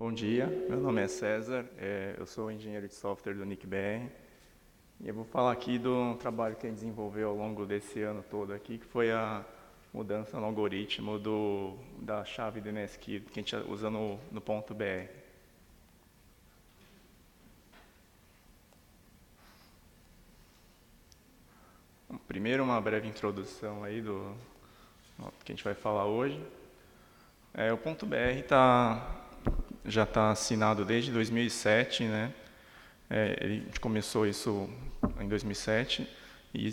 Bom dia, meu nome é César, eu sou engenheiro de software do NICBR e eu vou falar aqui do trabalho que a gente desenvolveu ao longo desse ano todo aqui, que foi a mudança no algoritmo da chave DNS Key que a gente usa no ponto .br. Primeiro, uma breve introdução aí do que a gente vai falar hoje. O ponto .br já está assinado desde 2007, né? A gente começou isso em 2007 e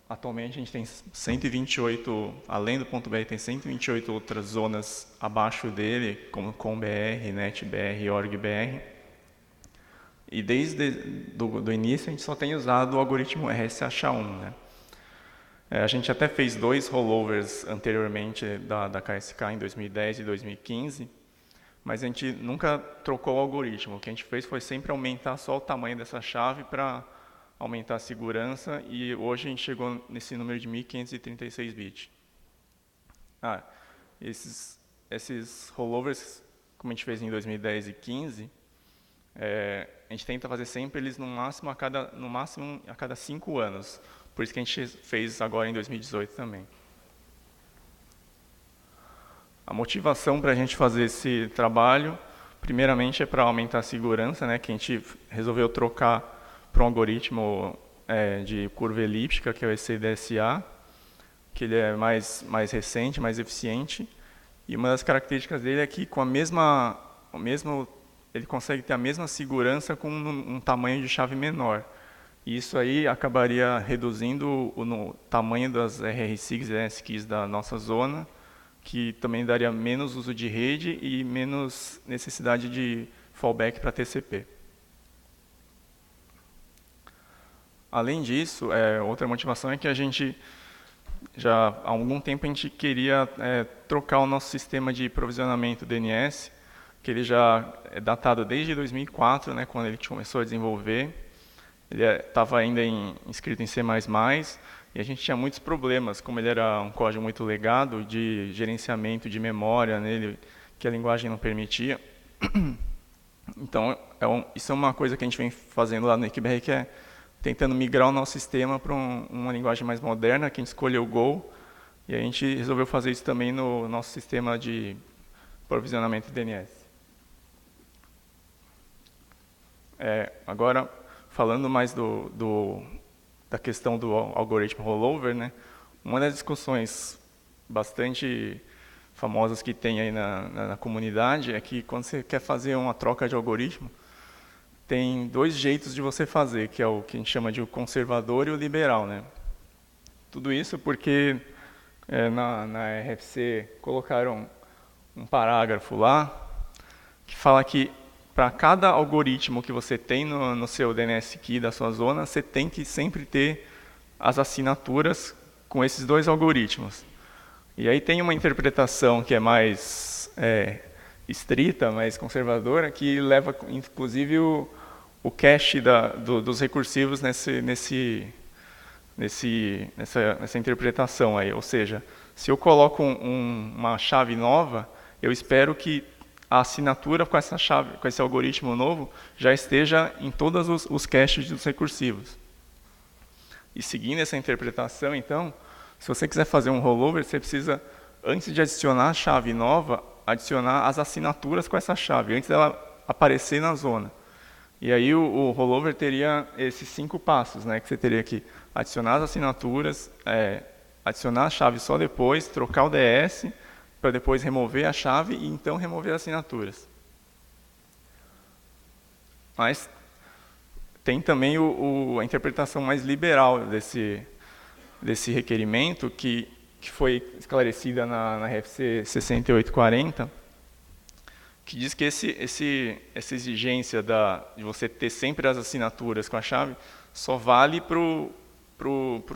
atualmente a gente tem 128, além do ponto .br, tem 128 outras zonas abaixo dele, como COM.br, NetBR, ORG.br. E desde do início a gente só tem usado o algoritmo RSH1, né? A gente até fez 2 rollovers anteriormente da KSK em 2010 e 2015, mas a gente nunca trocou o algoritmo. O que a gente fez foi sempre aumentar só o tamanho dessa chave para aumentar a segurança, e hoje a gente chegou nesse número de 1536 bits. Esses rollovers, como a gente fez em 2010 e 2015, a gente tenta fazer sempre eles no máximo a cada 5 anos. Por isso que a gente fez agora em 2018 também. A motivação para a gente fazer esse trabalho, primeiramente, é para aumentar a segurança, né, que a gente resolveu trocar para um algoritmo de curva elíptica, que é o ECDSA, que ele é mais recente, mais eficiente. E uma das características dele é que ele consegue ter a mesma segurança com um tamanho de chave menor. E isso aí acabaria reduzindo o tamanho das RR-SIGs e DNS-Keys da nossa zona, que também daria menos uso de rede e menos necessidade de fallback para TCP. Além disso, outra motivação é que a gente, já há algum tempo, a gente queria trocar o nosso sistema de provisionamento DNS, que ele já é datado desde 2004, né, quando ele começou a desenvolver. Ele estava ainda escrito em C++, e a gente tinha muitos problemas, como ele era um código muito legado, de gerenciamento de memória nele, que a linguagem não permitia. Então, isso é uma coisa que a gente vem fazendo lá no NICBR, que é tentando migrar o nosso sistema para uma linguagem mais moderna, que a gente escolheu o Go, e a gente resolveu fazer isso também no nosso sistema de provisionamento DNS. Agora, falando mais da questão do algoritmo rollover, né? Uma das discussões bastante famosas que tem aí na comunidade é que quando você quer fazer uma troca de algoritmo, tem 2 jeitos de você fazer, que é o que a gente chama de o conservador e o liberal, né? Tudo isso porque na RFC colocaram um parágrafo lá que fala que para cada algoritmo que você tem no seu DNS Key da sua zona, você tem que sempre ter as assinaturas com esses 2 algoritmos. E aí tem uma interpretação que é mais estrita, mais conservadora, que leva, inclusive, o cache dos recursivos nessa interpretação aí. Ou seja, se eu coloco uma chave nova, eu espero que a assinatura com essa chave, com esse algoritmo novo, já esteja em todos os caches dos recursivos. E seguindo essa interpretação, então, se você quiser fazer um rollover, você precisa, antes de adicionar a chave nova, adicionar as assinaturas com essa chave, antes dela aparecer na zona. E aí o rollover teria esses 5 passos, né, que você teria que adicionar as assinaturas, adicionar a chave só depois, trocar o DS, para depois remover a chave e então remover as assinaturas. Mas tem também a interpretação mais liberal desse requerimento, que foi esclarecida na RFC 6840, que diz que essa exigência de você ter sempre as assinaturas com a chave só vale para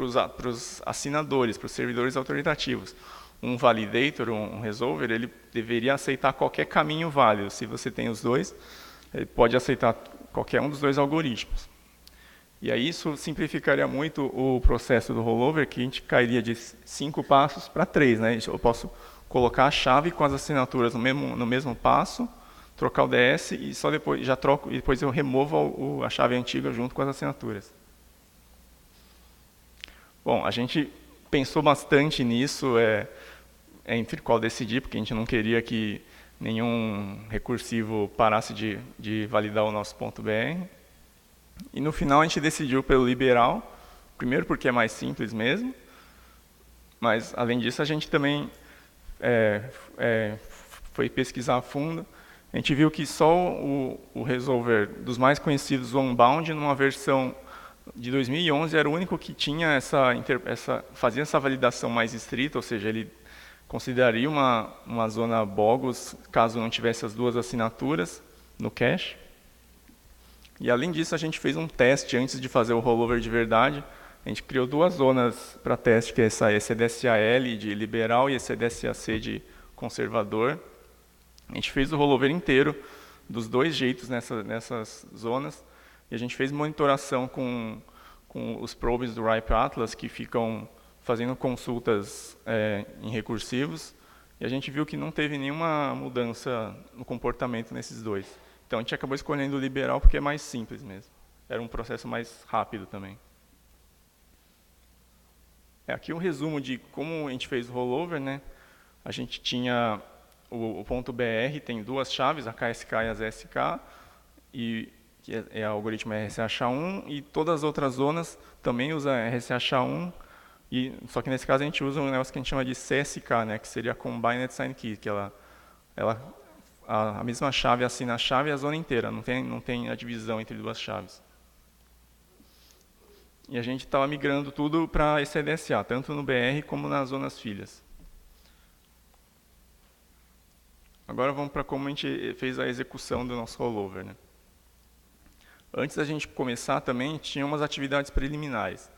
os assinadores, para os servidores autoritativos. Um validator, um resolver, ele deveria aceitar qualquer caminho válido. Se você tem os 2, ele pode aceitar qualquer um dos 2 algoritmos. E aí isso simplificaria muito o processo do rollover, que a gente cairia de 5 passos para 3, né? Eu posso colocar a chave com as assinaturas no mesmo passo, trocar o DS e só depois já troco e depois eu removo a chave antiga junto com as assinaturas. Bom, a gente pensou bastante nisso, entre qual decidir, porque a gente não queria que nenhum recursivo parasse de validar o nosso .br. E no final a gente decidiu pelo liberal, primeiro porque é mais simples mesmo, mas além disso a gente também foi pesquisar a fundo. A gente viu que só o resolver dos mais conhecidos, o Unbound, numa versão de 2011, era o único que tinha fazia essa validação mais estrita, ou seja, ele consideraria uma zona bogus caso não tivesse as duas assinaturas no cache. E além disso, a gente fez um teste antes de fazer o rollover de verdade. A gente criou duas zonas para teste, que é essa ECDSAL de liberal e ECDSAC de conservador. A gente fez o rollover inteiro dos dois jeitos nessas zonas. E a gente fez monitoração com os probes do RIPE Atlas, que ficam fazendo consultas em recursivos. E a gente viu que não teve nenhuma mudança no comportamento nesses dois. Então a gente acabou escolhendo o liberal porque é mais simples mesmo. Era um processo mais rápido também. Aqui um resumo de como a gente fez o rollover, né? A gente tinha o .br, tem duas chaves, a KSK e as SK, que é o algoritmo RSH1, e todas as outras zonas também usam RSH1, só que nesse caso a gente usa um negócio que a gente chama de CSK, né? Que seria Combined Sign Key, que a mesma chave assina a chave e a zona inteira, não tem a divisão entre duas chaves. E a gente estava migrando tudo para ECDSA, tanto no BR como nas zonas filhas. Agora vamos para como a gente fez a execução do nosso rollover, né? Antes da gente começar também, tinha umas atividades preliminares.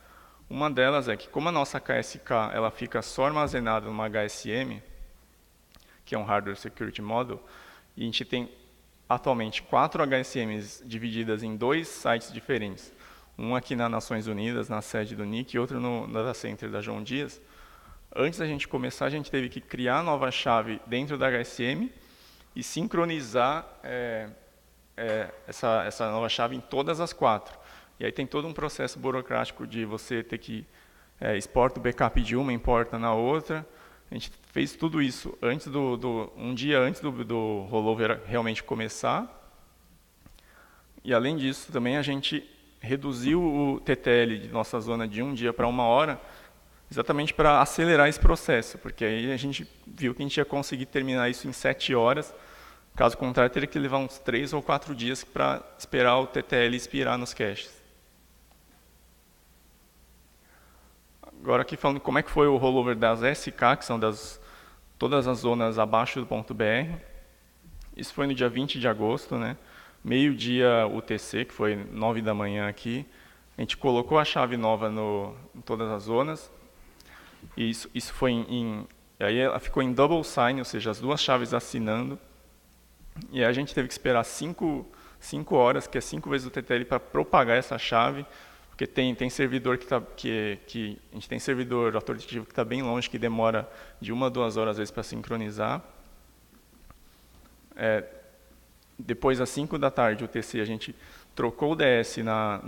Uma delas é que, como a nossa KSK ela fica só armazenada numa HSM, que é um Hardware Security Model, e a gente tem atualmente 4 HSMs divididas em 2 sites diferentes. Um aqui nas Nações Unidas, na sede do NIC, e outro no Data Center da João Dias. Antes da gente começar, a gente teve que criar a nova chave dentro da HSM e sincronizar essa nova chave em todas as 4. E aí tem todo um processo burocrático de você ter que exporta o backup de uma, importa na outra. A gente fez tudo isso um dia antes do rollover realmente começar. E além disso, também a gente reduziu o TTL de nossa zona de 1 dia para 1 hora, exatamente para acelerar esse processo, porque aí a gente viu que a gente ia conseguir terminar isso em 7 horas, caso contrário teria que levar uns 3 ou 4 dias para esperar o TTL expirar nos caches. Agora aqui falando como é que foi o rollover das SK, que são todas as zonas abaixo do .br. Isso foi no dia 20 de agosto, né? Meio-dia UTC, que foi 9 da manhã aqui. A gente colocou a chave nova em todas as zonas. E isso foi aí ela ficou em double sign, ou seja, as duas chaves assinando. E aí a gente teve que esperar 5 horas, que é 5 vezes o TTL, para propagar essa chave. Porque tem servidor a gente tem servidor autoritivo que está bem longe, que demora de 1 a 2 horas às vezes para sincronizar. Depois, às 5 da tarde, o TC, a gente trocou o DS na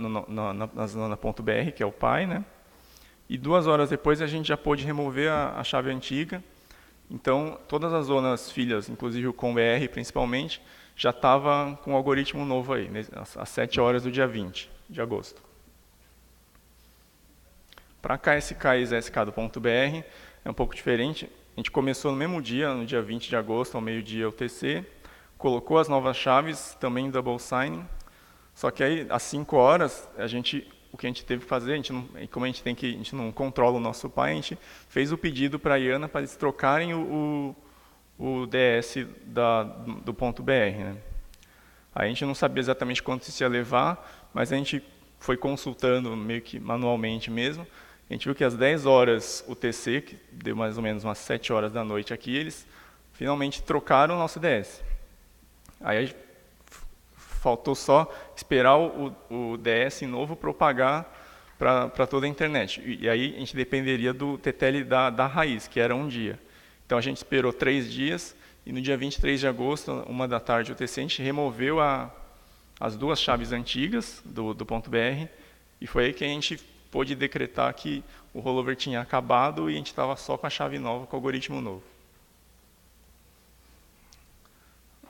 zona .br, que é o pai, né? E 2 horas depois a gente já pôde remover a chave antiga. Então, todas as zonas filhas, inclusive o COM-BR principalmente, já estava com um algoritmo novo aí, às 7 horas do dia 20 de agosto. Para KSK e SK do .br é um pouco diferente. A gente começou no mesmo dia, no dia 20 de agosto, ao meio-dia UTC, colocou as novas chaves, também em double signing, só que aí, às 5 horas, o que a gente teve que fazer, como a gente não controla o nosso pai, a gente fez o pedido para a IANA para eles trocarem o DS do .br. Né? Aí a gente não sabia exatamente quanto isso ia levar, mas a gente foi consultando meio que manualmente mesmo. A gente viu que às 10 horas o TC, que deu mais ou menos umas 7 horas da noite aqui, eles finalmente trocaram o nosso DS. Aí faltou só esperar o DS novo propagar para toda a internet. E aí a gente dependeria do TTL da raiz, que era 1 dia. Então a gente esperou 3 dias E no dia 23 de agosto, 1 da tarde, o TC, a gente removeu as duas chaves antigas do ponto .br, e foi aí que a gente pôde decretar que o rollover tinha acabado e a gente estava só com a chave nova, com o algoritmo novo.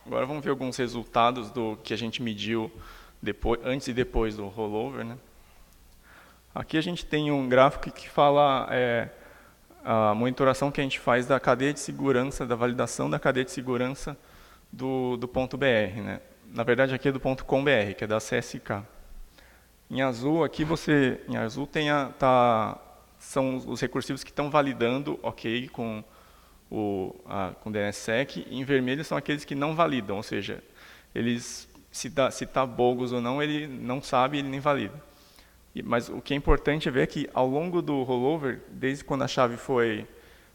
Agora vamos ver alguns resultados do que a gente mediu antes e depois do rollover, né? Aqui a gente tem um gráfico que fala a monitoração que a gente faz da cadeia de segurança, da validação da cadeia de segurança do ponto .br, né? Na verdade aqui é do ponto .com.br, que é da CSK. Em azul aqui são os recursivos que estão validando ok com com DNSSEC, e em vermelho são aqueles que não validam, ou seja, eles se tá bogus ou não, ele não sabe, ele nem valida. Mas o que é importante é ver que ao longo do rollover, desde quando a chave foi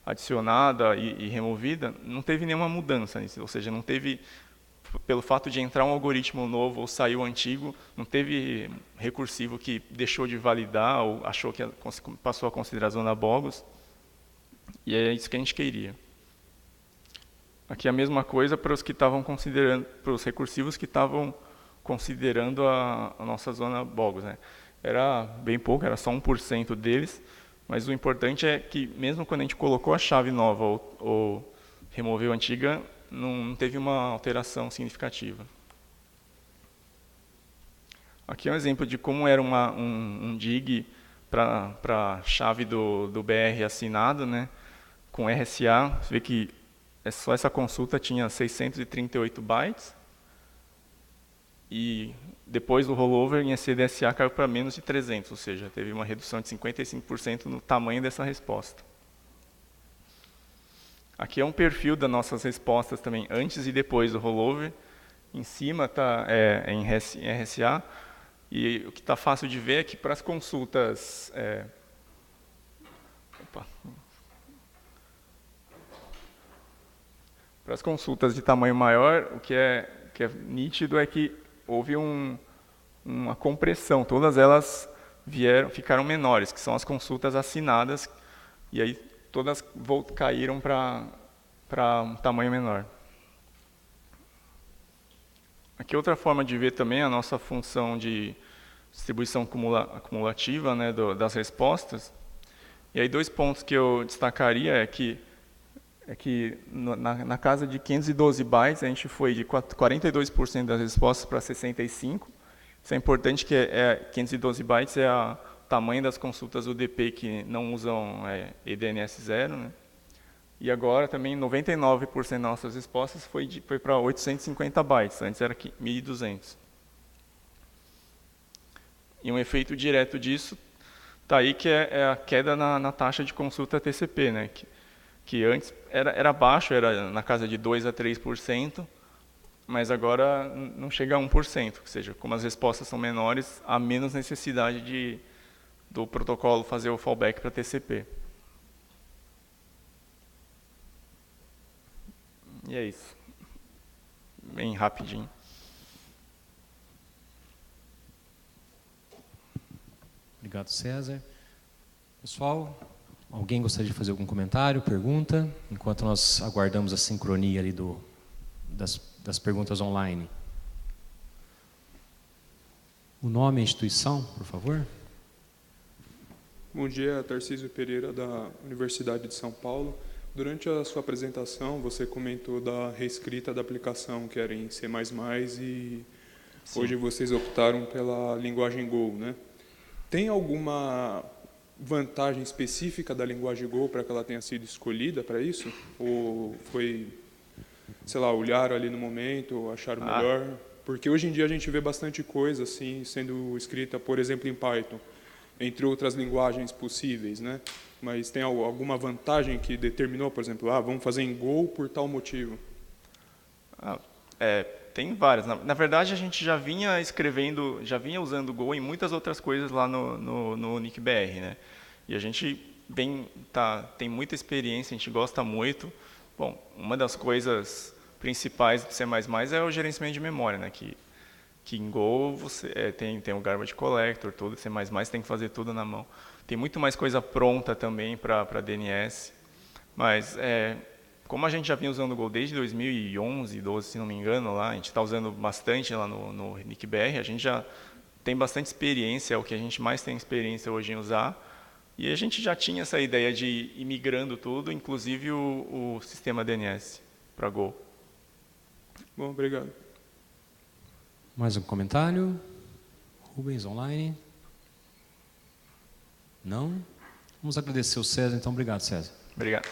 adicionada e removida, não teve nenhuma mudança nisso, ou seja, não teve, pelo fato de entrar um algoritmo novo ou sair o antigo, não teve recursivo que deixou de validar ou achou que passou a considerar zona bogus, e é isso que a gente queria. Aqui a mesma coisa para os que estavam considerando, para os recursivos que estavam considerando a nossa zona bogus, né? Era bem pouco, era só 1% deles, mas o importante é que mesmo quando a gente colocou a chave nova ou removeu a antiga, não teve uma alteração significativa. Aqui é um exemplo de como era um DIG para a chave do BR assinado, né? Com RSA, você vê que só essa consulta tinha 638 bytes, e depois do rollover em CDSA caiu para menos de 300, ou seja, teve uma redução de 55% no tamanho dessa resposta. Aqui é um perfil das nossas respostas também, antes e depois do rollover. Em cima está em RSA, e o que está fácil de ver é que para as consultas... Para as consultas de tamanho maior, o que é nítido é que houve uma compressão. Todas elas ficaram menores, que são as consultas assinadas, e aí todas caíram para um tamanho menor. Aqui outra forma de ver também a nossa função de distribuição acumulativa, né, das respostas. E aí 2 pontos que eu destacaria é que na casa de 512 bytes, a gente foi de 42% das respostas para 65%. Isso é importante, que 512 bytes é o tamanho das consultas UDP que não usam eDNS 0, né? E agora também 99% das nossas respostas foi para 850 bytes, antes era 1.200. E um efeito direto disso está aí, que é a queda na taxa de consulta TCP, né? Que antes era baixo, era na casa de 2 a 3%, mas agora não chega a 1%, ou seja, como as respostas são menores, há menos necessidade do protocolo fazer o fallback para TCP. E é isso. Bem rapidinho. Obrigado, César. Pessoal, alguém gostaria de fazer algum comentário, pergunta, enquanto nós aguardamos a sincronia ali das perguntas online? O nome e a instituição, por favor. Bom dia, Tarcísio Pereira, da Universidade de São Paulo. Durante a sua apresentação, você comentou da reescrita da aplicação, que era em C++, e sim, hoje vocês optaram pela linguagem Go, né? Tem alguma vantagem específica da linguagem Go para que ela tenha sido escolhida para isso? Ou foi, sei lá, olharam ali no momento, acharam melhor? Porque hoje em dia a gente vê bastante coisa assim sendo escrita, por exemplo, em Python, entre outras linguagens possíveis, né? Mas tem alguma vantagem que determinou, por exemplo, vamos fazer em Go por tal motivo? Tem várias. Na verdade, a gente já vinha usando Go em muitas outras coisas lá no UnicBR, né? E a gente tem muita experiência, a gente gosta muito. Bom, uma das coisas principais do C++ é o gerenciamento de memória, né? Que em Go você tem o garbage collector, tudo. C++ tem que fazer tudo na mão. Tem muito mais coisa pronta também para DNS. Mas, como a gente já vinha usando o Go desde 2011, 12, se não me engano, lá, a gente está usando bastante lá no NICBR, a gente já tem bastante experiência, é o que a gente mais tem experiência hoje em usar, e a gente já tinha essa ideia de ir migrando tudo, inclusive o sistema DNS para Go. Bom, obrigado. Mais um comentário? Rubens, online? Não? Vamos agradecer o César, então. Obrigado, César. Obrigado.